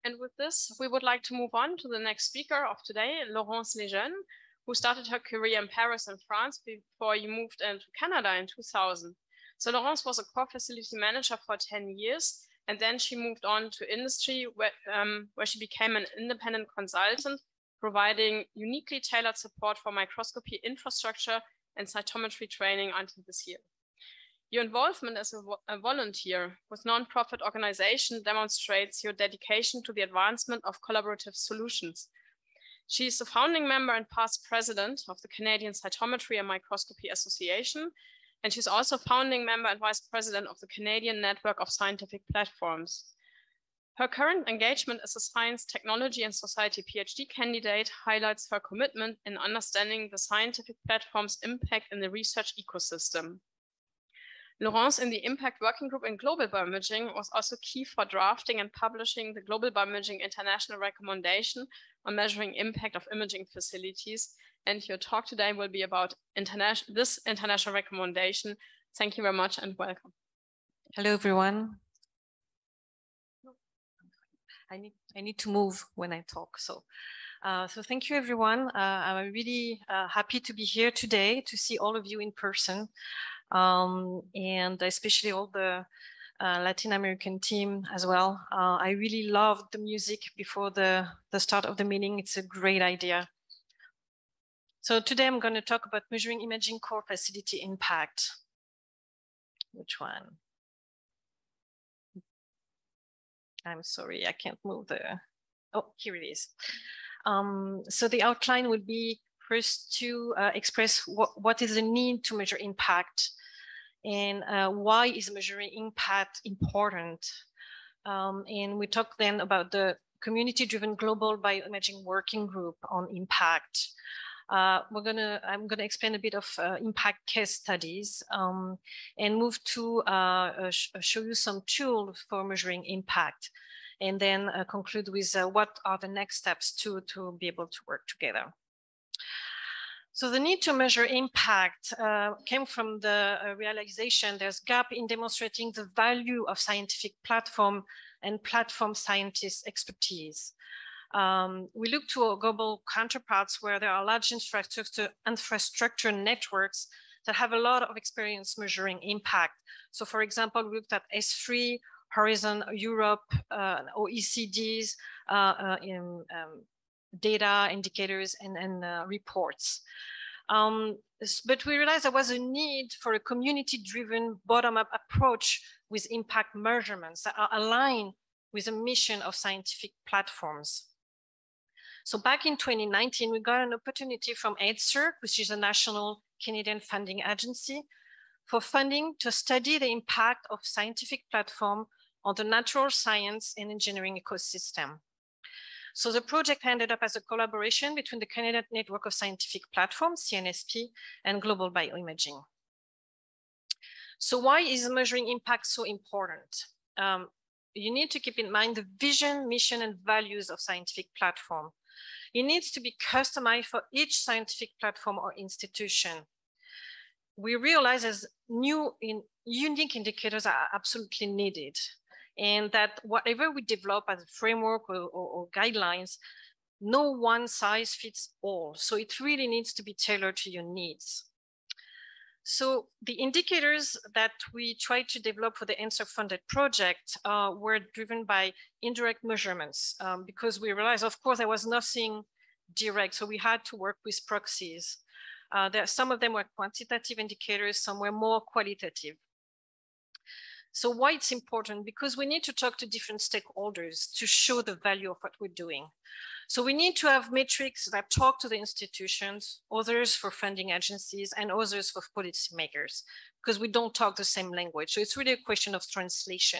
And with this, we would like to move on to the next speaker of today, Laurence Lejeune, who started her career in Paris and France before you moved into Canada in 2000. So Laurence was a core facility manager for 10 years, and then she moved on to industry where she became an independent consultant, providing uniquely tailored support for microscopy infrastructure and cytometry training until this year. Your involvement as a volunteer with non-profit organization demonstrates your dedication to the advancement of collaborative solutions. She is the founding member and past president of the Canadian Cytometry and Microscopy Association, and she's also founding member and vice president of the Canadian Network of Scientific Platforms. Her current engagement as a science, technology, and society PhD candidate highlights her commitment in understanding the scientific platform's impact in the research ecosystem. Laurence in the Impact Working Group in Global Bioimaging was also key for drafting and publishing the Global Bioimaging International Recommendation on measuring impact of imaging facilities. And your talk today will be about this international recommendation. Thank you very much and welcome. Hello, everyone. I need to move when I talk. So thank you, everyone. I'm really happy to be here today to see all of you in person. And especially all the Latin American team as well. I really loved the music before the start of the meeting. It's a great idea. So today I'm going to talk about measuring imaging core facility impact. Which one? I'm sorry, I can't move the, oh, here it is. So the outline would be first to express what is the need to measure impact and why is measuring impact important. And we talk then about the community-driven global bioimaging working group on impact. I'm gonna explain a bit of impact case studies and move to show you some tools for measuring impact, and then conclude with what are the next steps to be able to work together. So the need to measure impact came from the realization there's a gap in demonstrating the value of scientific platform and platform scientists' expertise. We look to our global counterparts where there are large infrastructure networks that have a lot of experience measuring impact. So for example, we looked at S3, Horizon Europe, OECD's data, indicators, and reports. But we realized there was a need for a community-driven bottom-up approach with impact measurements that are aligned with the mission of scientific platforms. So back in 2019, we got an opportunity from AÉSTS, which is a national Canadian funding agency, for funding to study the impact of scientific platform on the natural science and engineering ecosystem. So the project ended up as a collaboration between the Canadian Network of Scientific Platforms, CNSP, and Global Bioimaging. So why is measuring impact so important? You need to keep in mind the vision, mission, and values of scientific platform. It needs to be customized for each scientific platform or institution. We realize as unique indicators are absolutely needed, and that whatever we develop as a framework or guidelines, no one size fits all. So it really needs to be tailored to your needs. So the indicators that we tried to develop for the ANSWER-funded project were driven by indirect measurements because we realized, of course, there was nothing direct. So we had to work with proxies. Some of them were quantitative indicators, some were more qualitative. So why it's important? Because we need to talk to different stakeholders to show the value of what we're doing. So we need to have metrics that talk to the institutions, others for funding agencies, and others for policymakers, because we don't talk the same language. So it's really a question of translation.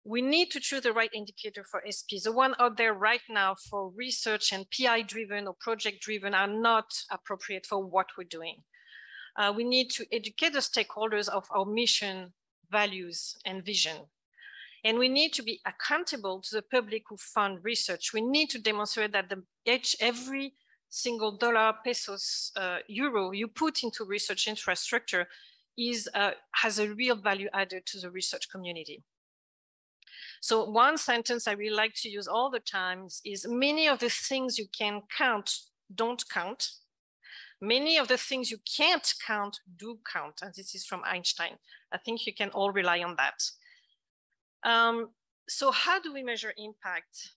We need to choose the right indicator for SP. The one out there right now for research and PI-driven or project-driven are not appropriate for what we're doing. We need to educate the stakeholders of our mission, values, and vision. And we need to be accountable to the public who fund research. We need to demonstrate that every single dollar, pesos, euro you put into research infrastructure has a real value added to the research community. So one sentence I really like to use all the time is many of the things you can count don't count. Many of the things you can't count do count. And this is from Einstein. I think you can all rely on that. So how do we measure impact?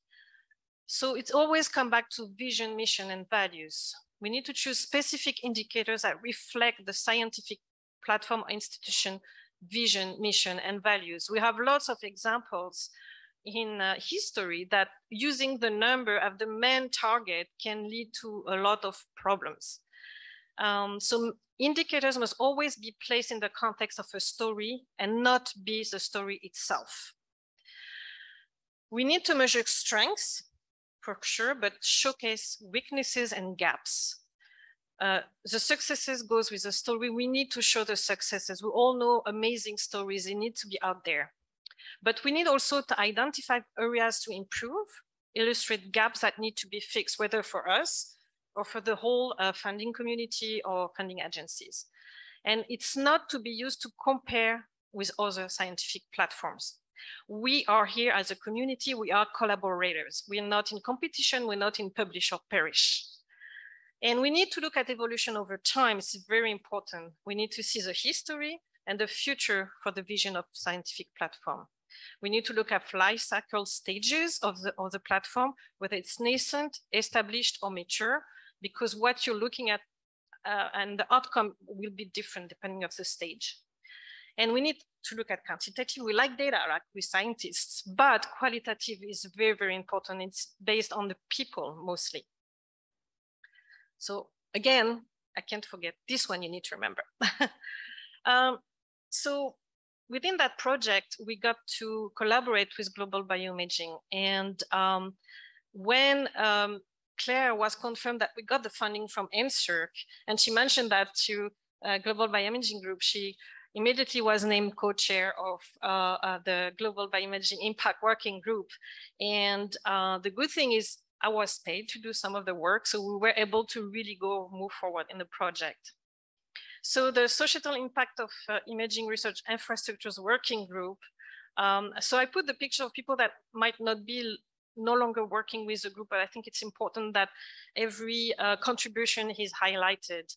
So it's always come back to vision, mission, and values. We need to choose specific indicators that reflect the scientific platform or institution vision, mission, and values. We have lots of examples in history that using the number of the main target can lead to a lot of problems. So indicators must always be placed in the context of a story and not be the story itself. We need to measure strengths, for sure, but showcase weaknesses and gaps. The successes goes with the story. We need to show the successes. We all know amazing stories. They need to be out there. But we need also to identify areas to improve, illustrate gaps that need to be fixed, whether for us or for the whole funding community or funding agencies. And it's not to be used to compare with other scientific platforms. We are here as a community, we are collaborators. We're not in competition, we're not in publish or perish. And we need to look at evolution over time. It's very important. We need to see the history and the future for the vision of scientific platform. We need to look at life cycle stages of the platform, whether it's nascent, established, or mature, because what you're looking at and the outcome will be different depending on the stage. And we need to look at quantitative. We like data, like we scientists, but qualitative is very, very important. It's based on the people mostly. So again, I can't forget this one you need to remember. So within that project, we got to collaborate with Global Bioimaging. And when Claire was confirmed that we got the funding from NSERC, and she mentioned that to Global Bioimaging Group, she immediately was named co-chair of the Global Bioimaging Impact Working Group. And the good thing is I was paid to do some of the work, so we were able to really move forward in the project. So the societal impact of imaging research infrastructures working group. So I put the picture of people that might not be no longer working with the group, but I think it's important that every contribution is highlighted.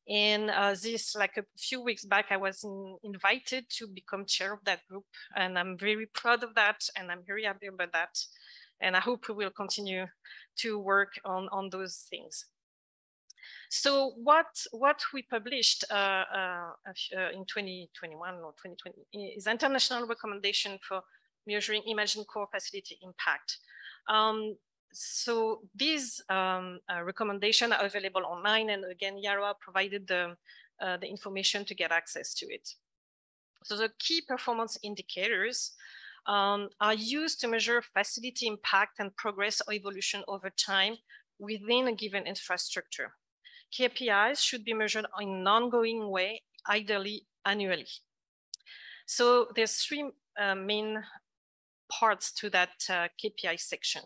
And this, like a few weeks back, I was invited to become chair of that group, and I'm very proud of that, and I'm very happy about that. And I hope we will continue to work on those things. So what we published in 2021 or 2020 is international recommendation for measuring imaging core facility impact. So these recommendations are available online, and again, Yara provided the information to get access to it. So the key performance indicators are used to measure facility impact and progress or evolution over time within a given infrastructure. KPIs should be measured in an ongoing way, ideally annually. So there's three main parts to that KPI section.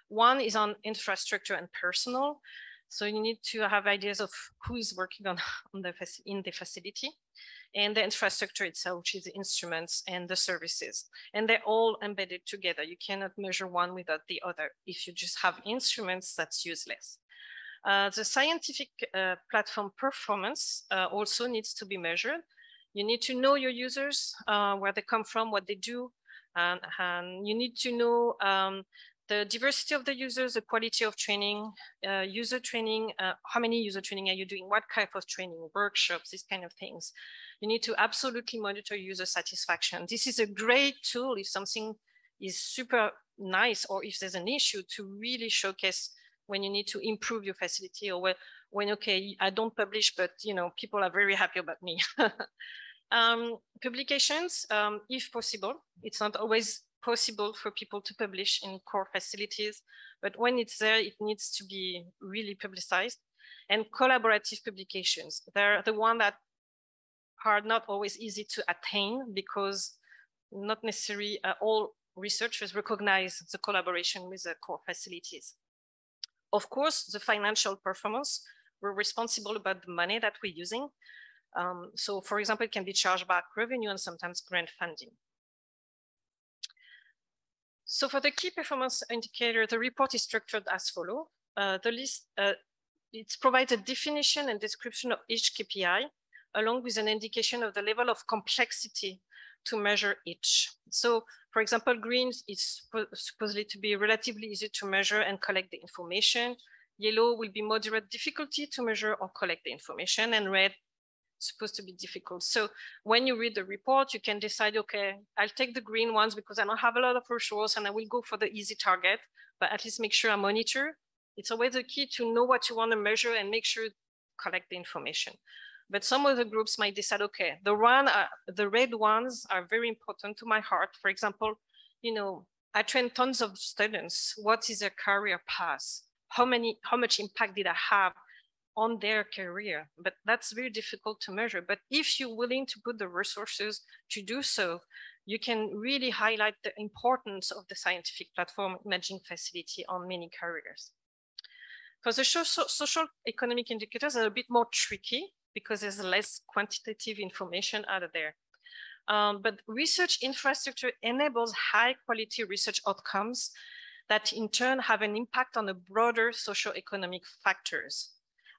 One is on infrastructure and personnel. So you need to have ideas of who is working in the facility, and the infrastructure itself, which is the instruments and the services. And they're all embedded together. You cannot measure one without the other. If you just have instruments, that's useless. The scientific platform performance also needs to be measured. You need to know your users, where they come from, what they do. And you need to know the diversity of the users, the quality of training, user training, how many user training are you doing, what type of training, workshops, these kind of things. You need to absolutely monitor user satisfaction. This is a great tool if something is super nice or if there's an issue to really showcase when you need to improve your facility, or when okay, I don't publish, but you know, people are very happy about me. Publications, if possible. It's not always possible for people to publish in core facilities, but when it's there, it needs to be really publicized. And collaborative publications, they're the one that are not always easy to attain because not necessarily all researchers recognize the collaboration with the core facilities. Of course, the financial performance, we're responsible about the money that we're using. So for example, it can be charged back revenue and sometimes grant funding. So for the key performance indicator, the report is structured as follows. The list, it provides a definition and description of each KPI, along with an indication of the level of complexity to measure each. So for example, green is supposedly to be relatively easy to measure and collect the information. Yellow will be moderate difficulty to measure or collect the information, and red supposed to be difficult. So when you read the report, you can decide, okay, I'll take the green ones because I don't have a lot of resources and I will go for the easy target, but at least make sure I monitor. It's always the key to know what you want to measure and make sure to collect the information. But some of the groups might decide, okay, the red ones are very important to my heart. For example, you know, I train tons of students. What is their career path? How much impact did I have on their career? But that's very difficult to measure. But if you're willing to put the resources to do so, you can really highlight the importance of the scientific platform imaging facility on many careers. For the social economic indicators are a bit more tricky because there's less quantitative information out of there. But research infrastructure enables high quality research outcomes that in turn have an impact on the broader socio-economic factors.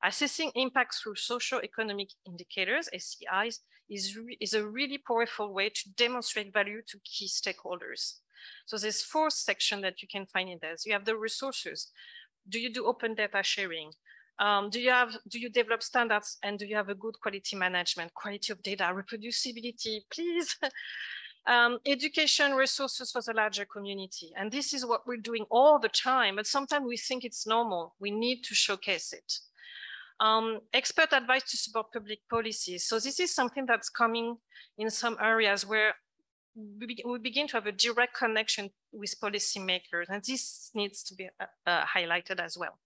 Assessing impact through socio-economic indicators, SEIs, is a really powerful way to demonstrate value to key stakeholders. So there's 4 sections that you can find in this. You have the resources. Do you do open data sharing? Do you develop standards, and do you have a good quality management, quality of data, reproducibility, please? Education resources for the larger community. And this is what we're doing all the time, but sometimes we think it's normal. We need to showcase it. Expert advice to support public policies. So this is something that's coming in some areas where we begin to have a direct connection with policymakers, and this needs to be highlighted as well.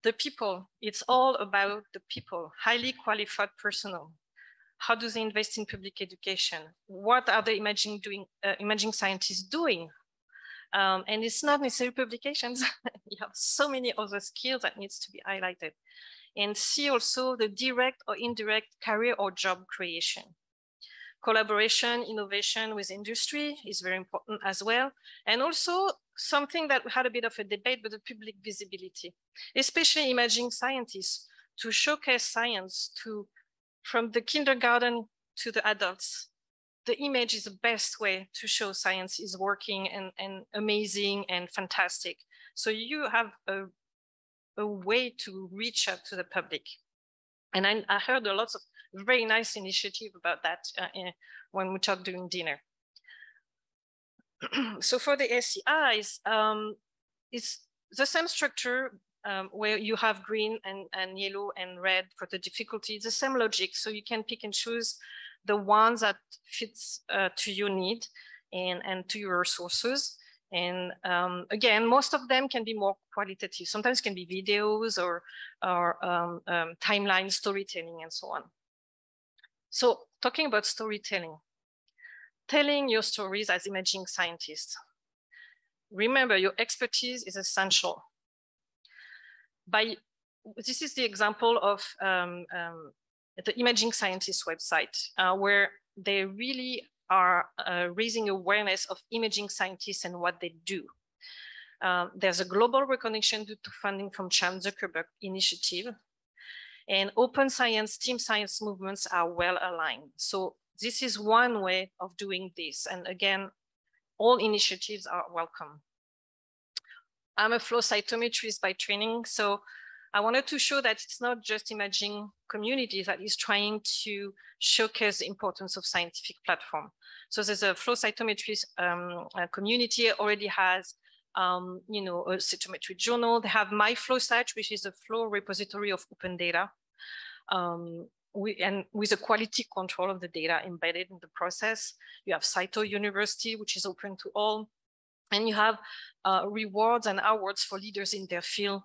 The people, it's all about the people, highly qualified personnel. How do they invest in public education? What are the imaging scientists doing? And it's not necessarily publications. You have so many other skills that needs to be highlighted. And see also the direct or indirect career or job creation. Collaboration, innovation with industry is very important as well. And also something that we had a bit of a debate, but the public visibility, especially imaging scientists, to showcase science from the kindergarten to the adults. The image is the best way to show science is working and amazing and fantastic. So you have a way to reach out to the public. And I heard a lot of very nice initiative about that when we talked during dinner. So for the SEIs, it's the same structure where you have green and yellow and red for the difficulty. It's the same logic. So you can pick and choose the ones that fits to your need and to your resources. And again, most of them can be more qualitative. Sometimes it can be videos or timeline storytelling and so on. So talking about storytelling, telling your stories as imaging scientists. Remember, your expertise is essential. This is the example of the imaging scientist website, where they really are raising awareness of imaging scientists and what they do. There's a global recognition due to funding from Chan Zuckerberg initiative, and open science, team science movements are well aligned. So this is one way of doing this. And again, all initiatives are welcome. I'm a flow cytometrist by training, so I wanted to show that it's not just imaging community that is trying to showcase the importance of scientific platform. So there's a flow cytometry community already has, you know, a cytometry journal. They have MyFlowSite, which is a flow repository of open data, and with a quality control of the data embedded in the process. You have Cyto University, which is open to all, and you have rewards and awards for leaders in their field.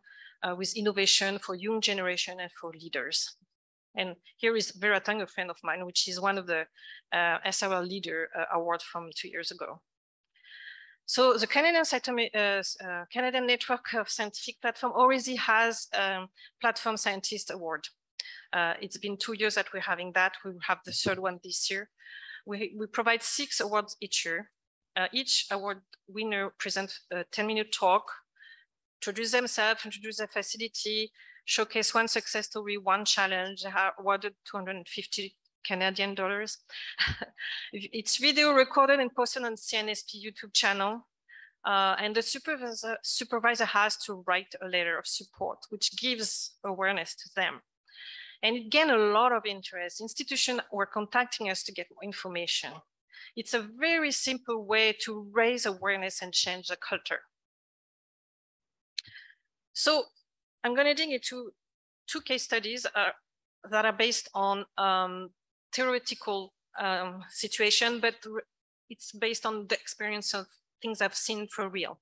With innovation for young generation and for leaders. And here is Vera Tang, a friend of mine, which is one of the SRL Leader Award from 2 years ago. So the Canadian Network of Scientific Platform already has Platform Scientist Award. It's been 2 years that we're having that. We will have the 3rd one this year. We provide 6 awards each year. each award winner present a 10-minute talk, introduce themselves, introduce their facility, showcase one success story, one challenge, awarded 250 Canadian dollars. It's video recorded and posted on CNSP YouTube channel. And the supervisor has to write a letter of support, which gives awareness to them. And it gained a lot of interest. Institutions were contacting us to get more information. It's a very simple way to raise awareness and change the culture. So I'm going to dig into 2 case studies that are based on theoretical situation, but it's based on the experience of things I've seen for real.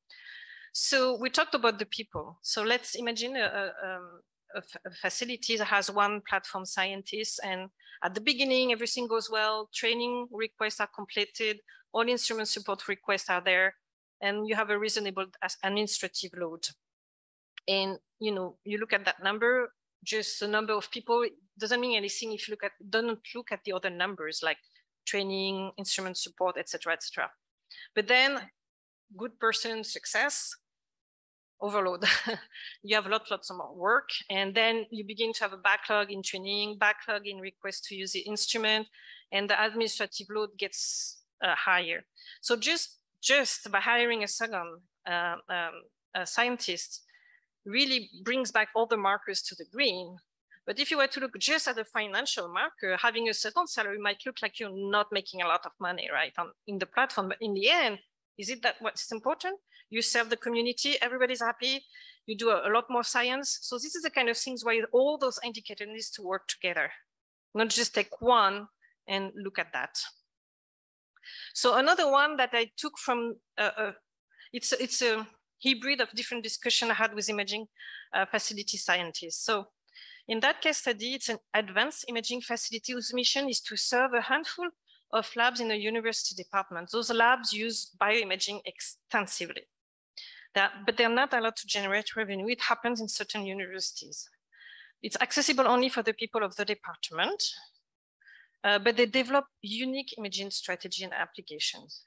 So we talked about the people. So let's imagine a facility that has one platform scientist, and at the beginning, everything goes well, training requests are completed, all instrument support requests are there, and you have a reasonable administrative load. And you look at that number, just the number of people, it doesn't mean anything if you don't look at the other numbers like training, instrument support, etc., etc. But then good person success, overload. You have lots of more work, and then you begin to have a backlog in training, backlog in requests to use the instrument, and the administrative load gets higher. So just by hiring a second scientist really brings back all the markers to the green. But if you were to look just at the financial marker, having a second salary might look like you're not making a lot of money, right, in the platform. But in the end, is it that what's important? You serve the community, everybody's happy, you do a lot more science. So this is the kind of things where all those indicators need to work together, not just take one and look at that. So another one that I took from, it's a hybrid of different discussion I had with imaging facility scientists. So in that case study, it's an advanced imaging facility whose mission is to serve a handful of labs in a university department. Those labs use bioimaging extensively, but they're not allowed to generate revenue. It happens in certain universities. It's accessible only for the people of the department, but they develop unique imaging strategy and applications.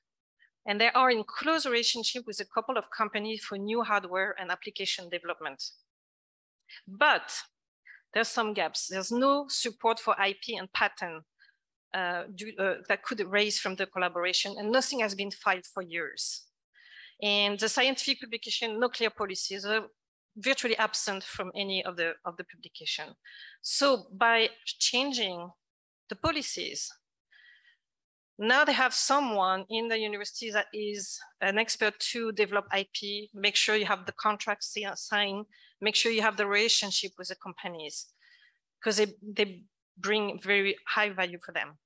And they are in close relationship with a couple of companies for new hardware and application development. But there's some gaps. There's no support for IP and patent that could arise from the collaboration, and nothing has been filed for years. And the scientific publication, no clear policies, are virtually absent from any of the publication. So by changing the policies, now they have someone in the university that is an expert to develop IP, make sure you have the contracts signed, make sure you have the relationship with the companies, because they bring very high value for them.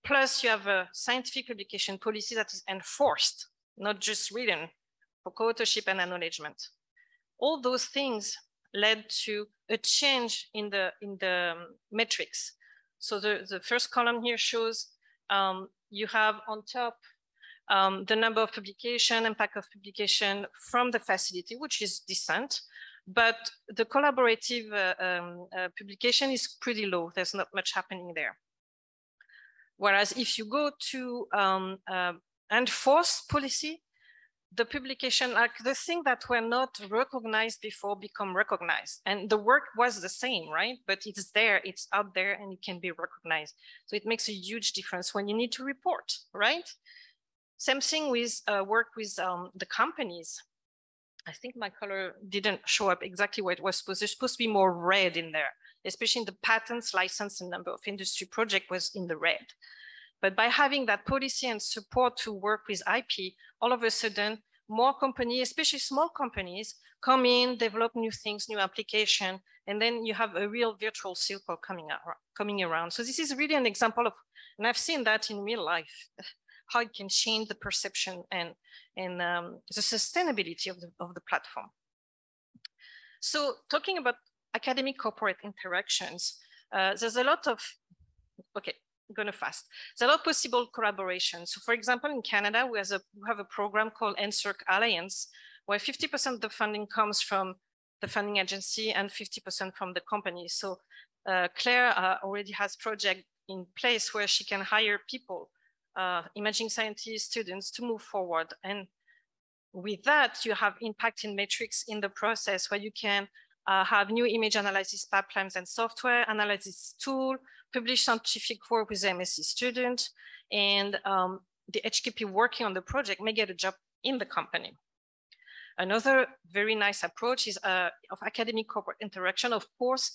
Plus, you have a scientific publication policy that is enforced, not just written, for co-authorship and acknowledgement. All those things led to a change in the metrics. So the first column here shows you have on top the number of publication, impact of publication from the facility, which is decent, but the collaborative publication is pretty low. There's not much happening there. Whereas if you go to enforce policy, the publication, like the thing that were not recognized before become recognized. And the work was the same, right? But it's there, it's out there, and it can be recognized. So it makes a huge difference when you need to report, right? Same thing with work with the companies. I think my color didn't show up exactly where it was supposed. There's supposed to be more red in there, especially in the patents, license, and number of industry project was in the red. But by having that policy and support to work with IP, all of a sudden, more companies, especially small companies, come in, develop new things, new application, and then you have a real virtual circle coming around. So this is really an example of, and I've seen that in real life, how it can change the perception and the sustainability of the platform. So talking about academic corporate interactions, there's a lot of, okay, I'm going fast. There's a lot of possible collaboration. So for example, in Canada, we have a program called NSERC Alliance, where 50% of the funding comes from the funding agency and 50% from the company. So Claire already has project in place where she can hire people imaging scientist students to move forward. And with that, you have impact in metrics in the process where you can have new image analysis pipelines and software analysis tool, publish scientific work with the MSc student, and the HKP working on the project may get a job in the company. Another very nice approach is of academic corporate interaction, of course,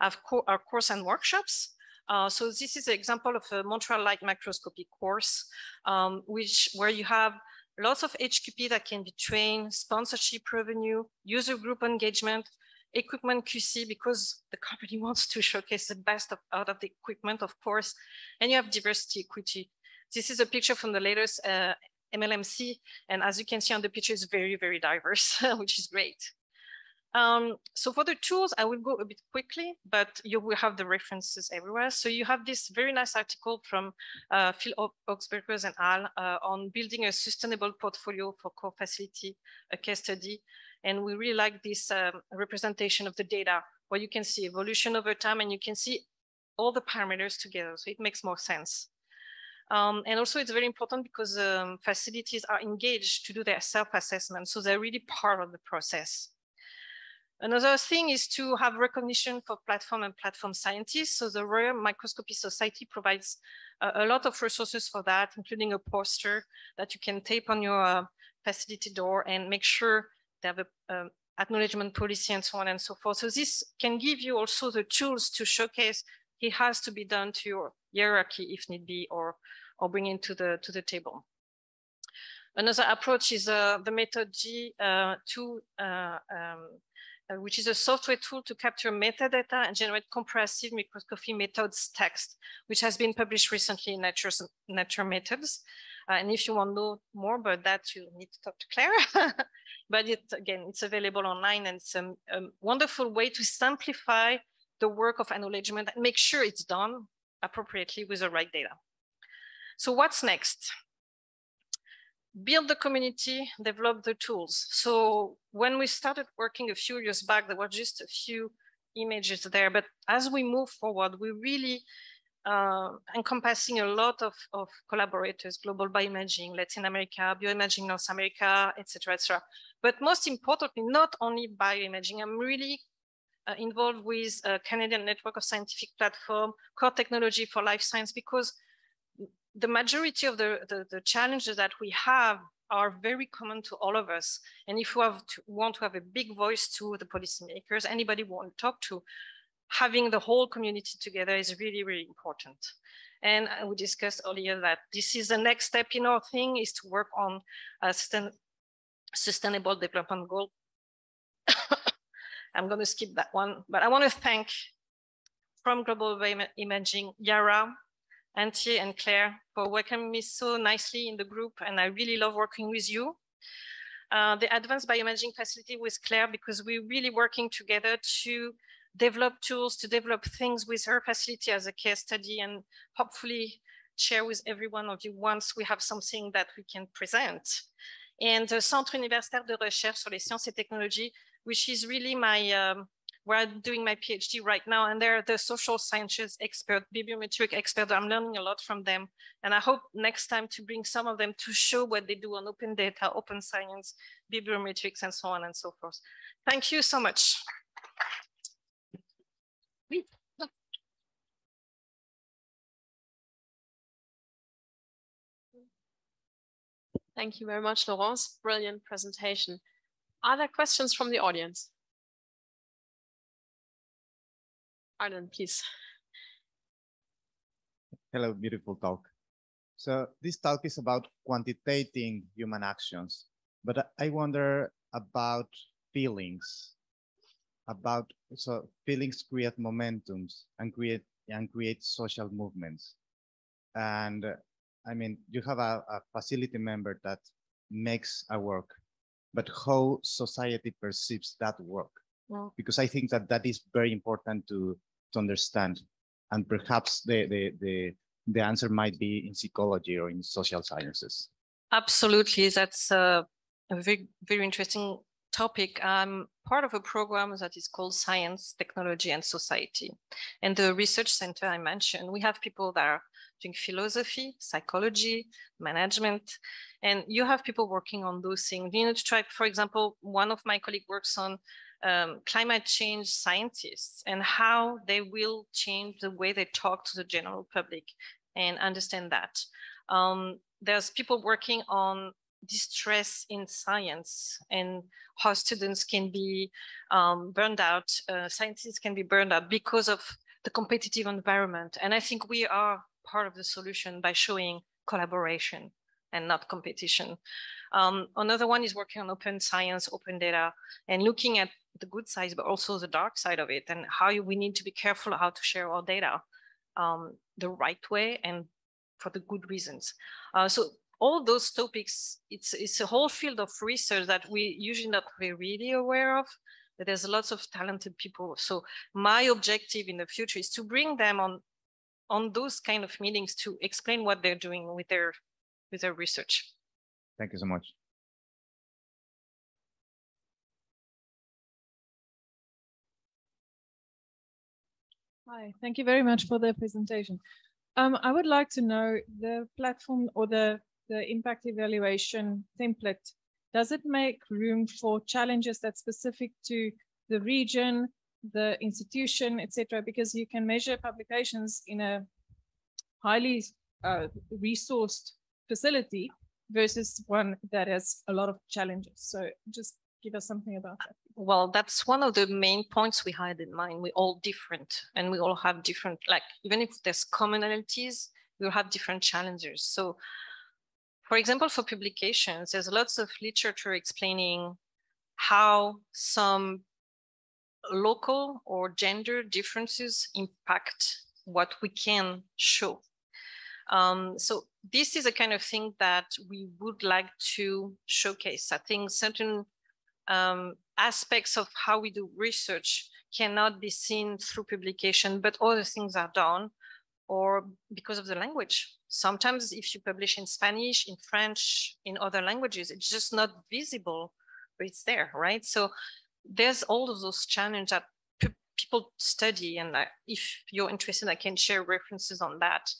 our course and workshops. So this is an example of a Montreal Light Microscopy course, where you have lots of HQP that can be trained, sponsorship revenue, user group engagement, equipment QC, because the company wants to showcase the best out of the equipment, of course, and you have diversity equity. This is a picture from the latest MLMC, and as you can see on the picture, it's very, very diverse, which is great. So for the tools, I will go a bit quickly, but you will have the references everywhere. So you have this very nice article from Phil Oxberger and Al on building a sustainable portfolio for core facility, a case study. And we really like this representation of the data, where you can see evolution over time and you can see all the parameters together. So it makes more sense. And also it's very important because facilities are engaged to do their self-assessment. So they're really part of the process. Another thing is to have recognition for platform and platform scientists. So the Royal Microscopy Society provides a lot of resources for that, including a poster that you can tape on your facility door and make sure they have a acknowledgement policy and so on and so forth. So this can give you also the tools to showcase it has to be done to your hierarchy if need be, or bring it to the table. Another approach is the method G2, which is a software tool to capture metadata and generate comprehensive microscopy methods text, which has been published recently in Nature Methods. And if you want to know more about that, you need to talk to Claire. But again, it's available online, and it's a wonderful way to simplify the work of acknowledgement and make sure it's done appropriately with the right data. So what's next? Build the community, develop the tools. So when we started working a few years back, there were just a few images there. But as we move forward, we really encompassing a lot of collaborators, global bioimaging, Latin America, bioimaging North America, et cetera, But most importantly, not only bioimaging, I'm really involved with a Canadian Network of Scientific Platform, core technology for life science, because the majority of the challenges that we have are very common to all of us. And if we want to have a big voice to the policymakers, anybody we want to talk to, having the whole community together is really, really important. And we discussed earlier that this is the next step in our thing, is to work on a sustainable development goal. I'm going to skip that one, but I want to thank from Global Bioimaging, Yara, Antje, and Claire for welcoming me so nicely in the group, and I really love working with you. The Advanced Bioimaging Facility with Claire, because we're really working together to develop tools, to develop things with her facility as a case study, and hopefully share with every one of you once we have something that we can present. And the Centre Universitaire de Recherche sur les Sciences et Technologies, which is really my, where I'm doing my PhD right now, and they're the social sciences expert, bibliometric expert. I'm learning a lot from them. And I hope next time to bring some of them to show what they do on open data, open science, bibliometrics, and so on and so forth. Thank you so much. Thank you very much, Laurence. Brilliant presentation. Are there questions from the audience? Arden, please. Hello, beautiful talk. So this talk is about quantitating human actions, but I wonder about feelings. So feelings create momentums and create social movements. And I mean, you have a facility member that makes a work, but how society perceives that work? Well, because I think that is very important to understand, and perhaps the answer might be in psychology or in social sciences. Absolutely, that's a very, very interesting topic. I'm part of a program that is called Science, Technology, and Society. And the research center I mentioned, we have people that are doing philosophy, psychology, management, and you have people working on those things. You know, to try, for example, one of my colleagues works on climate change scientists and how they will change the way they talk to the general public and understand that. There's people working on distress in science and how students can be burned out, scientists can be burned out because of the competitive environment. And I think we are part of the solution by showing collaboration and not competition. Another one is working on open science, open data, and looking at the good side, but also the dark side of it, and how we need to be careful how to share our data the right way and for the good reasons. So all those topics, it's a whole field of research that we usually not really aware of, but there's lots of talented people. So my objective in the future is to bring them on those kind of meetings to explain what they're doing with their research. Thank you so much. Hi, thank you very much for the presentation. I would like to know the platform or the impact evaluation template. Does it make room for challenges that's specific to the region, the institution, etc.? Because you can measure publications in a highly resourced facility versus one that has a lot of challenges. So just give us something about that. Well, that's one of the main points we had in mind. We're all different and we all have different, like, even if there's commonalities, we'll have different challenges. So for example, for publications, there's lots of literature explaining how some local or gender differences impact what we can show. So this is a kind of thing that we would like to showcase. I think certain aspects of how we do research cannot be seen through publication, but other things are done, or because of the language. Sometimes if you publish in Spanish, in French, in other languages, it's just not visible, but it's there, right? So there's all of those challenges that people study, and if you're interested, I can share references on that.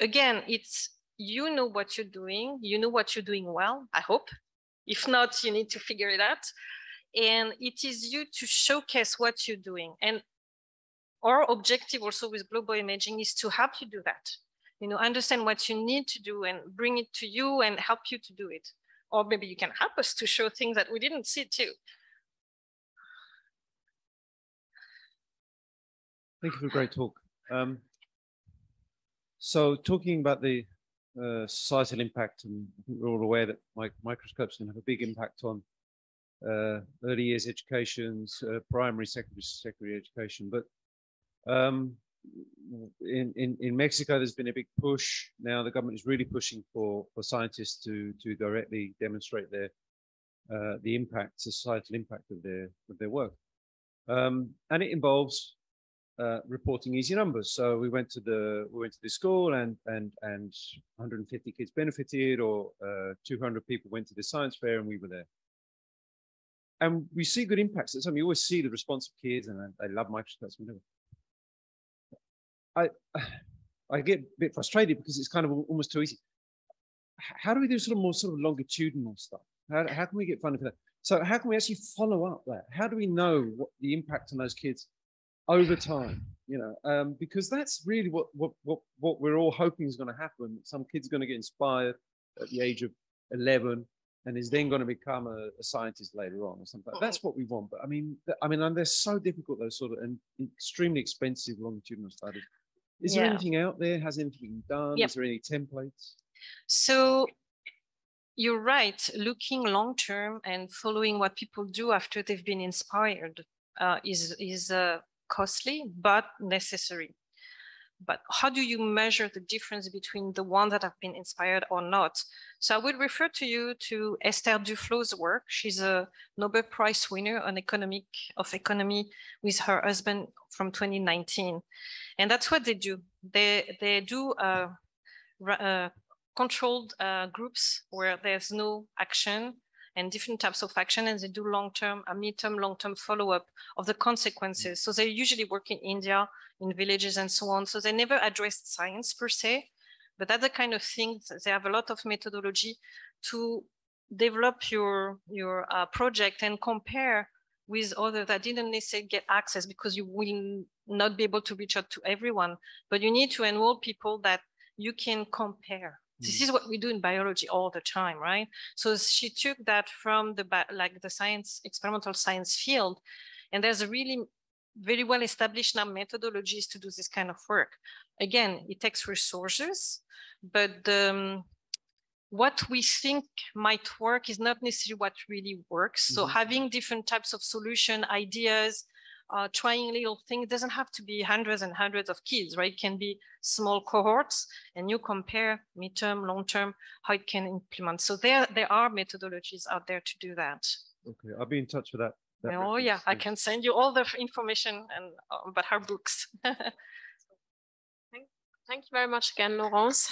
Again, it's, you know what you're doing, you know what you're doing well, I hope. If not, you need to figure it out. And it is you to showcase what you're doing. And our objective also with global imaging is to help you do that. You know, understand what you need to do and bring it to you and help you to do it. Or maybe you can help us to show things that we didn't see too. Thank you for a great talk. So talking about the societal impact, and I think we're all aware that microscopes can have a big impact on early years education, primary, secondary education. But in Mexico, there's been a big push. Now the government is really pushing for scientists to directly demonstrate their the impact, societal impact of their work, and it involves reporting easy numbers. So we went to the school, and 150 kids benefited, or 200 people went to the science fair, and we were there. And we see good impacts. At some, you always see the response of kids, and they love microscopes. I get a bit frustrated because it's kind of almost too easy. How do we do more longitudinal stuff? How can we get funding for that? So how can we actually follow up that? How do we know what the impact on those kids over time? You know, because that's really what we're all hoping is going to happen. Some kid's going to get inspired at the age of 11 and is then going to become a scientist later on or something. That's what we want. But I mean, they're so difficult, those sort of, and extremely expensive longitudinal studies. Is there anything out there? Has anything been done? Is there any templates? So you're right. Looking long term and following what people do after they've been inspired is costly but necessary. But how do you measure the difference between the ones that have been inspired or not? So I would refer to you to Esther Duflo's work. She's a Nobel Prize winner on economy with her husband from 2019. And that's what they do. They do controlled groups where there's no action, and different types of action, and they do long-term, mid-term, long-term follow-up of the consequences. So they usually work in India, in villages and so on. So they never addressed science per se, but that's the kind of things. They have a lot of methodology to develop your project and compare with others that didn't necessarily get access, because you will not be able to reach out to everyone, but you need to enroll people that you can compare. This is what we do in biology all the time, right? So she took that from the science, experimental science field, and there's a really very well established now methodologies to do this kind of work. Again, it takes resources, but what we think might work is not necessarily what really works. So having different types of solution ideas, trying little things, doesn't have to be hundreds and hundreds of kids, right? It can be small cohorts, and you compare midterm, long-term, how it can implement. So there are methodologies out there to do that. Okay, I'll be in touch with that. Oh yeah, I can send you all the information and about her books. Thank you very much again, Laurence.